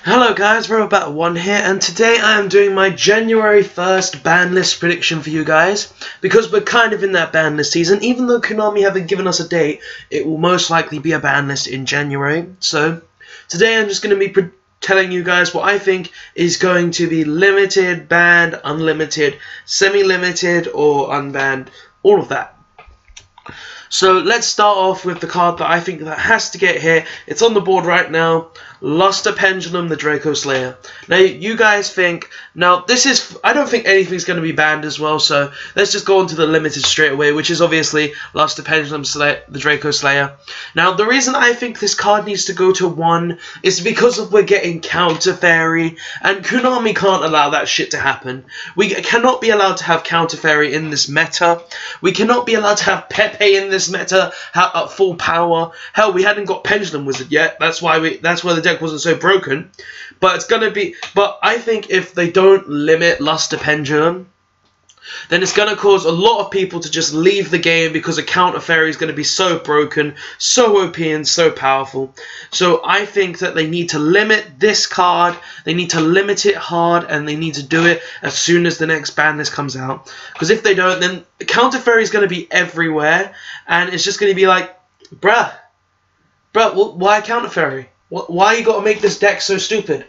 Hello guys, Robot1 here, and today I am doing my January 1st ban list prediction for you guys, because we're kind of in that ban list season. Even though Konami haven't given us a date, it will most likely be a ban list in January. So today I'm just going to be telling you guys what I think is going to be limited, banned, unlimited, semi-limited, or unbanned, all of that. So let's start off with the card that I think that has to get here. It's on the board right now. Luster Pendulum, the Draco Slayer. Now, you guys think... Now, this is... I don't think anything's going to be banned as well, so let's just go on to the limited straight away, which is obviously Luster Pendulum, the Draco Slayer. Now, the reason I think this card needs to go to 1 is because we're getting Counter Fairy, and Konami can't allow that shit to happen. We cannot be allowed to have Counter Fairy in this meta. We cannot be allowed to have Pepe in this meta at full power. Hell, we hadn't got Pendulum Wizard yet. That's why the deck wasn't so broken. But it's gonna be. But I think if they don't limit Luster Pendulum, then it's gonna cause a lot of people to just leave the game because a Counter Fairy is gonna be so broken, so OP, and so powerful. So I think that they need to limit this card. They need to limit it hard, and they need to do it as soon as the next ban list comes out. Because if they don't, then Counter Fairy is gonna be everywhere, and it's just gonna be like, bruh, why Counter Fairy? Why you gotta make this deck so stupid?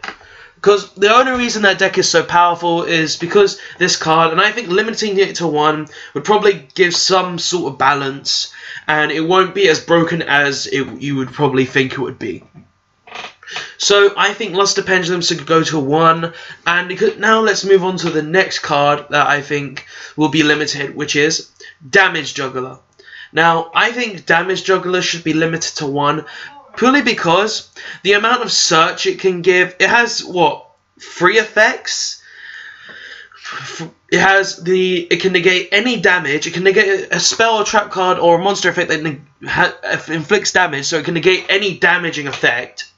Because the only reason that deck is so powerful is because this card, and I think limiting it to 1 would probably give some sort of balance, and it won't be as broken as you would probably think it would be. So I think Luster Pendulum should go to 1, and because now let's move on to the next card that I think will be limited, which is Damage Juggler. Now I think Damage Juggler should be limited to 1. Purely because the amount of search it can give, it has, what, 3 effects? It can negate any damage, it can negate a spell or trap card or a monster effect that inflicts damage, so it can negate any damaging effect.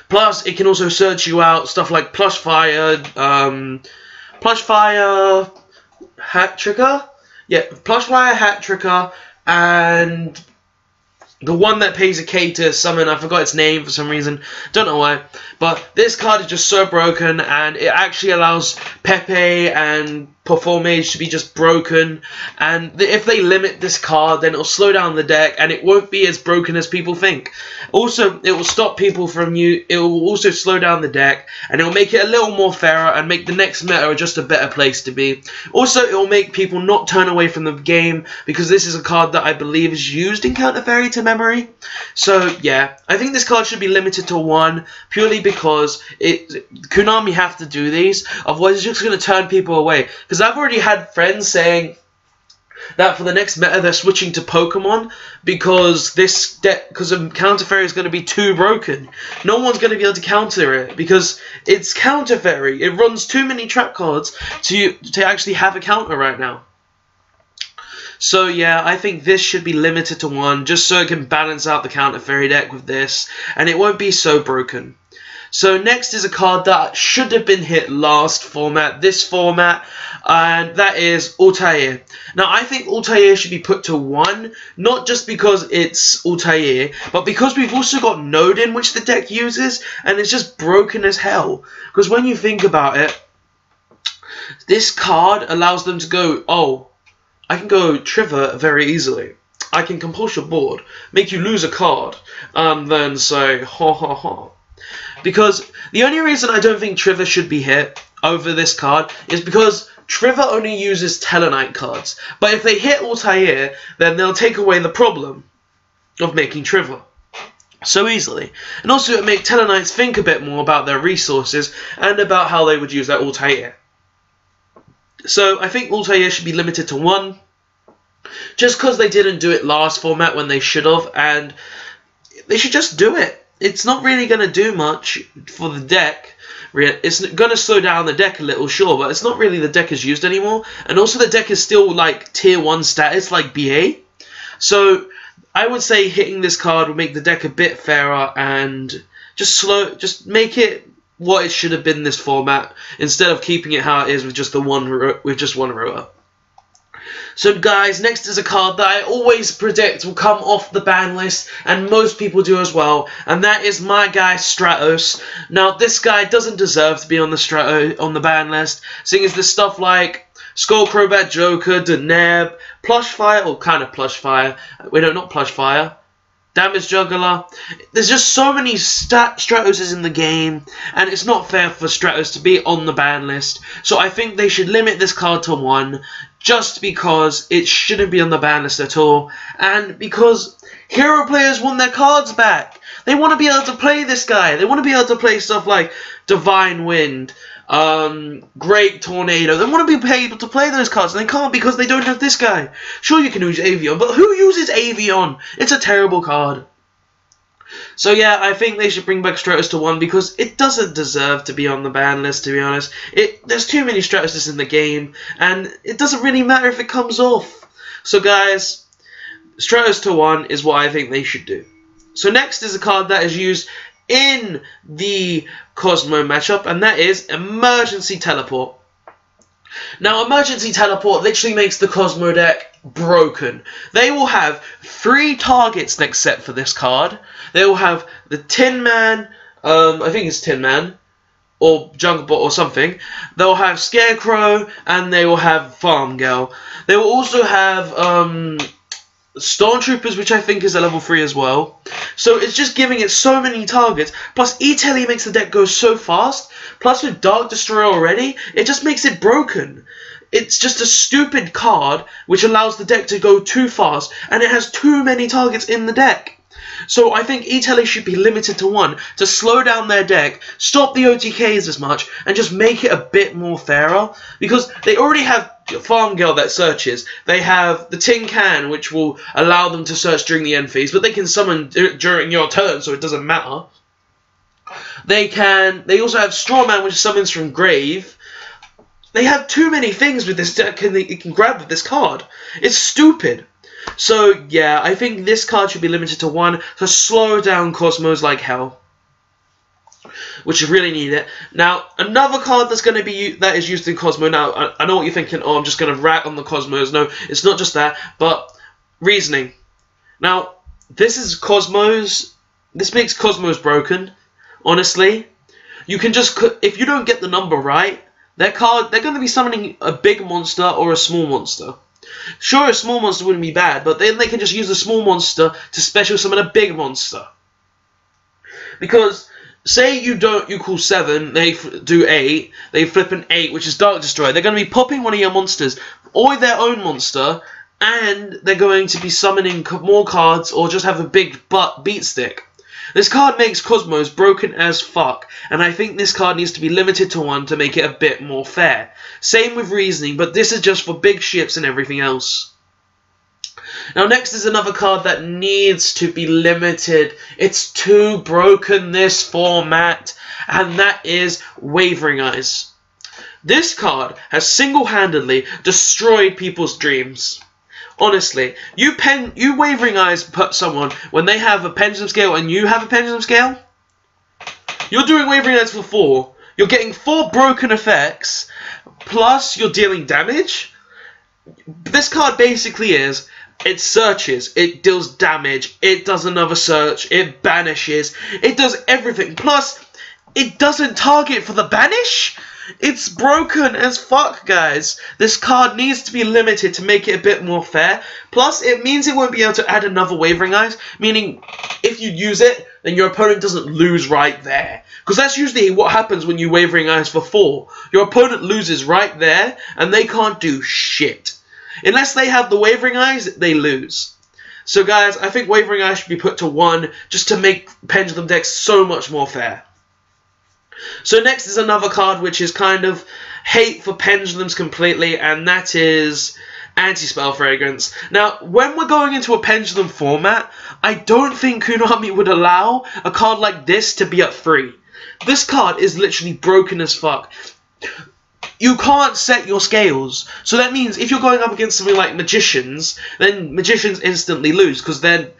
Plus, it can also search you out, stuff like Plush Fire, Hat Tricker? Yeah, Plush Fire, Hat Tricker, and... the one that pays a K to summon, I forgot its name for some reason, don't know why. But this card is just so broken, and it actually allows Pepe and Performage to be just broken. And if they limit this card, then it'll slow down the deck, and it won't be as broken as people think. Also, it will stop people from it will also slow down the deck, and it will make it a little more fairer, and make the next meta just a better place to be. Also, it will make people not turn away from the game, because this is a card that I believe is used in Counter Fairy to memory. So yeah, I think this card should be limited to 1, purely because Konami have to do these, otherwise it's just going to turn people away. Because I've already had friends saying that for the next meta they're switching to Pokemon because Counter Fairy is going to be too broken. No one's going to be able to counter it because it's Counter Fairy. It runs too many trap cards to actually have a counter right now. So yeah, I think this should be limited to 1, just so it can balance out the Counter Fairy deck with this, and it won't be so broken. So next is a card that should have been hit this format, and that is Altair. Now I think Altair should be put to 1, not just because it's Altair, but because we've also got Nodin, which the deck uses, and it's just broken as hell. Because when you think about it, this card allows them to go, oh, I can go Trigger very easily. I can compulse your board, make you lose a card, and then say, ha ha ha. Because the only reason I don't think Trigger should be hit over this card is because Trigger only uses Tellarknight cards. But if they hit Altair, then they'll take away the problem of making Trigger so easily. And also it makes Tellarknights think a bit more about their resources and about how they would use their Altair. So I think Altair should be limited to 1, just because they didn't do it last format when they should have, and they should just do it. It's not really going to do much for the deck. It's going to slow down the deck a little, sure, but it's not really the deck is used anymore. And also the deck is still like tier 1 status, like BA. So I would say hitting this card would make the deck a bit fairer and just make it what it should have been this format, instead of keeping it how it is with just one rower. So guys, next is a card that I always predict will come off the ban list, and most people do as well, and that is my guy Stratus. Now this guy doesn't deserve to be on the ban list, seeing as there's stuff like Skullcrobat Joker, Deneb, Plushfire, or kind of Plushfire. Wait, no, not Plushfire. Damage Juggler. There's just so many Stratuses in the game, and it's not fair for Stratus to be on the ban list. So I think they should limit this card to 1, just because it shouldn't be on the ban list at all, and because hero players want their cards back. They want to be able to play this guy. They want to be able to play stuff like Divine Wind, Great Tornado. They want to be able to play those cards, and they can't because they don't have this guy. Sure, you can use Avion, but who uses Avion? It's a terrible card. So yeah, I think they should bring back Stratus to 1, because it doesn't deserve to be on the ban list, to be honest. There's too many Stratuses in the game, and it doesn't really matter if it comes off. So guys, Stratus to 1 is what I think they should do. So next is a card that is used in the Kosmos matchup, and that is Emergency Teleport. Now, Emergency Teleport literally makes the Kosmos deck broken. They will have 3 targets next set for this card. They will have the Tin Man, I think it's Tin Man, or Jungle Bot or something. They'll have Scarecrow, and they will have Farm Girl. They will also have Stormtroopers, which I think is a level 3 as well. So it's just giving it so many targets. Plus, E-Telly makes the deck go so fast. Plus, with Dark Destroyer already, it just makes it broken. It's just a stupid card which allows the deck to go too fast, and it has too many targets in the deck. So I think E-Telly should be limited to 1 to slow down their deck, stop the OTKs as much, and just make it a bit more fairer. Because they already have Farm Girl that searches. They have the Tin Can, which will allow them to search during the end phase, but they can summon during your turn, so it doesn't matter. They also have Straw Man, which summons from Grave. They have too many things with this deck you can grab with this card. It's stupid. So yeah, I think this card should be limited to 1 to slow down Kosmos like hell, which really need it. Now, another card that is used in Kosmos. Now, I know what you're thinking. Oh, I'm just going to rat on the Kosmos. No, it's not just that, but reasoning. Now, this is Kosmos. This makes Kosmos broken. Honestly, you can just, if you don't get the number right, they're going to be summoning a big monster or a small monster. Sure, a small monster wouldn't be bad, but then they can just use a small monster to special summon a big monster. Because say you call 7, they do 8, they flip an 8, which is Dark Destroyer. They're going to be popping one of your monsters, or their own monster, and they're going to be summoning more cards, or just have a big beat stick. This card makes Kosmos broken as fuck, and I think this card needs to be limited to 1 to make it a bit more fair. Same with reasoning, but this is just for big ships and everything else. Now next is another card that needs to be limited. It's too broken, this format, and that is Wavering Eyes. This card has single-handedly destroyed people's dreams. Honestly, you Wavering Eyes put someone when they have a Pendulum Scale and you have a Pendulum Scale. You're doing Wavering Eyes for 4. You're getting 4 broken effects, plus you're dealing damage. This card basically is, it searches, it deals damage, it does another search, it banishes, it does everything. Plus, it doesn't target for the banish. It's broken as fuck, guys. This card needs to be limited to make it a bit more fair. Plus, it means it won't be able to add another Wavering Eyes, meaning if you use it, then your opponent doesn't lose right there. Because that's usually what happens when you Wavering Eyes for 4. Your opponent loses right there, and they can't do shit. Unless they have the Wavering Eyes, they lose. So guys, I think Wavering Eyes should be put to 1, just to make Pendulum decks so much more fair. So next is another card which is kind of hate for pendulums completely, and that is AntiSmell Fragrance. Now, when we're going into a pendulum format, I don't think Konami would allow a card like this to be at 3. This card is literally broken as fuck. You can't set your scales. So that means if you're going up against something like Magicians, then Magicians instantly lose, because then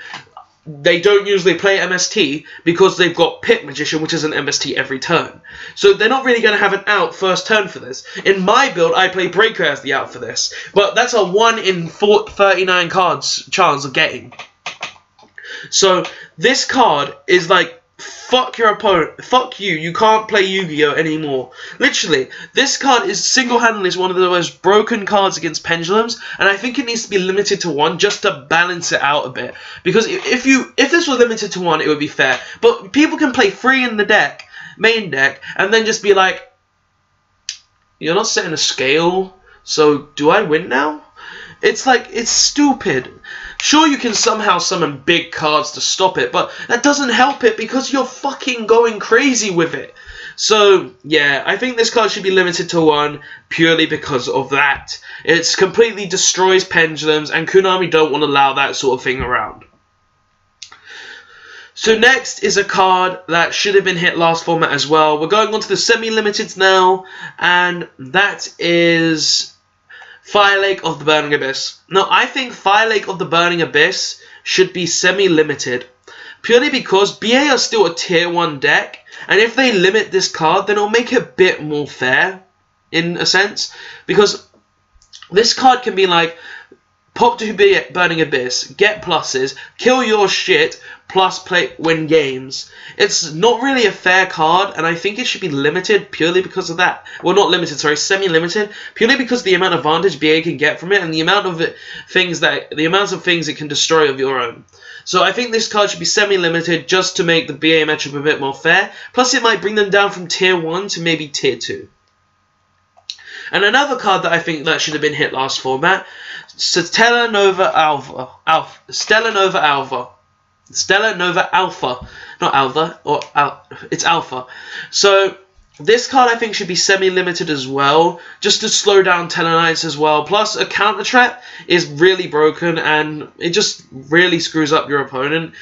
they don't usually play MST because they've got Pit Magician, which is an MST every turn. So they're not really going to have an out first turn for this. In my build, I play Breaker as the out for this. But that's a 1 in 39 cards chance of getting. So this card is like, fuck your opponent, fuck you, you can't play Yu-Gi-Oh anymore. Literally, this card is single-handedly one of the most broken cards against Pendulums, and I think it needs to be limited to 1 just to balance it out a bit. Because if this was limited to 1, it would be fair. But people can play 3 in the deck, main deck, and then just be like, you're not setting a scale, so do I win now? It's like, it's stupid. Sure, you can somehow summon big cards to stop it, but that doesn't help it because you're fucking going crazy with it. So, yeah, I think this card should be limited to 1 purely because of that. It completely destroys Pendulums, and Konami don't want to allow that sort of thing around. So next is a card that should have been hit last format as well. We're going on to the semi-limiteds now, and that is Fire Lake of the Burning Abyss. Now, I think Fire Lake of the Burning Abyss should be semi-limited, purely because BA are still a tier 1 deck, and if they limit this card, then it'll make it a bit more fair, in a sense, because this card can be like, pop to Burning Abyss, get pluses, kill your shit, plus win games. It's not really a fair card, and I think it should be limited purely because of that. Well, not limited, sorry, semi-limited, purely because of the amount of advantage BA can get from it, and the amount of things it can destroy of your own. So I think this card should be semi-limited just to make the BA matchup a bit more fair. Plus, it might bring them down from tier 1 to maybe tier 2. And another card that I think that should have been hit last format, Stellar Nova Alpha. Not Alpha, it's Alpha. So this card I think should be semi-limited as well, just to slow down Tellarknights as well. Plus a counter trap is really broken and it just really screws up your opponent.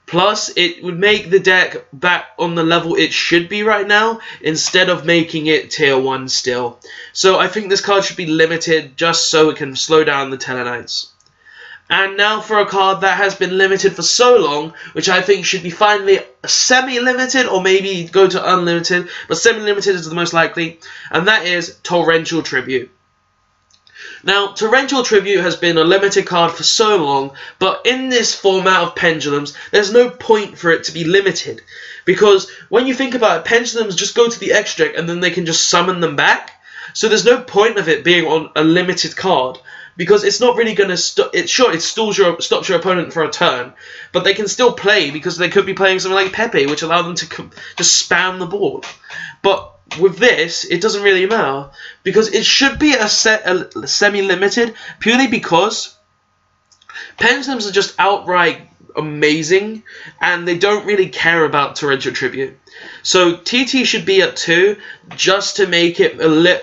Plus, it would make the deck back on the level it should be right now, instead of making it tier 1 still. So I think this card should be limited, just so it can slow down the Tellarknights. And now for a card that has been limited for so long, which I think should be finally semi-limited, or maybe go to unlimited, but semi-limited is the most likely, and that is Torrential Tribute. Now, Torrential Tribute has been a limited card for so long, but in this format of Pendulums, there's no point for it to be limited. Because when you think about it, Pendulums just go to the X deck and then they can just summon them back. So there's no point of it being on a limited card. Because it's not really going to stop. It stops your opponent for a turn, but they can still play because they could be playing something like Pepe, which allow them to just spam the board. But with this, it doesn't really matter because it should be a semi-limited purely because Pendulums are just outright amazing and they don't really care about Torrential Tribute. So TT should be at 2 just to make it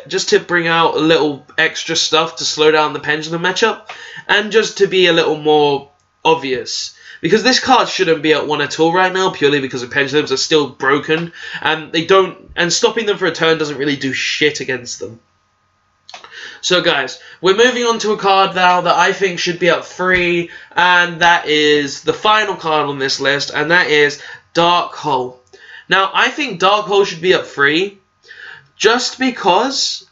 just to bring out a little extra stuff to slow down the Pendulum matchup and just to be a little more obvious. Because this card shouldn't be at 1 at all right now, purely because the Pendulums are still broken and stopping them for a turn doesn't really do shit against them. So guys, we're moving on to a card now that I think should be at 3, and that is the final card on this list, and that is Dark Hole. Now, I think Dark Hole should be at 3, just because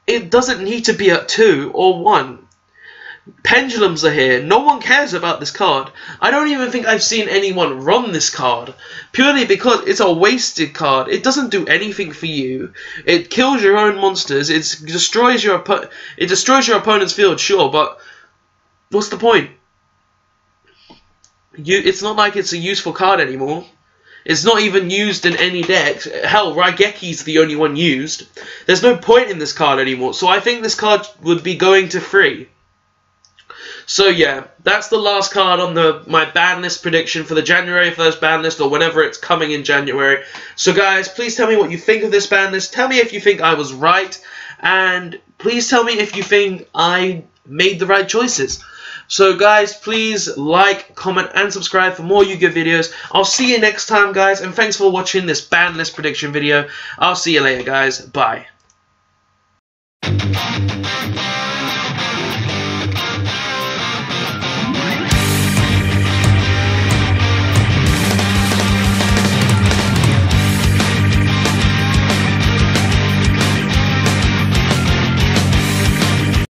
it doesn't need to be at 2 or 1. Pendulums are here. No one cares about this card. I don't even think I've seen anyone run this card. Purely because it's a wasted card. It doesn't do anything for you. It kills your own monsters. It destroys your opponent's field, sure, but what's the point? It's not like it's a useful card anymore. It's not even used in any decks. Hell, Raigeki's the only one used. There's no point in this card anymore. So I think this card would be going to 3. So yeah, that's the last card on my ban list prediction for the January 1st ban list, or whenever it's coming in January. So guys, please tell me what you think of this ban list. Tell me if you think I was right, and please tell me if you think I made the right choices. So guys, please like, comment, and subscribe for more Yu-Gi-Oh videos. I'll see you next time, guys, and thanks for watching this ban list prediction video. I'll see you later, guys. Bye.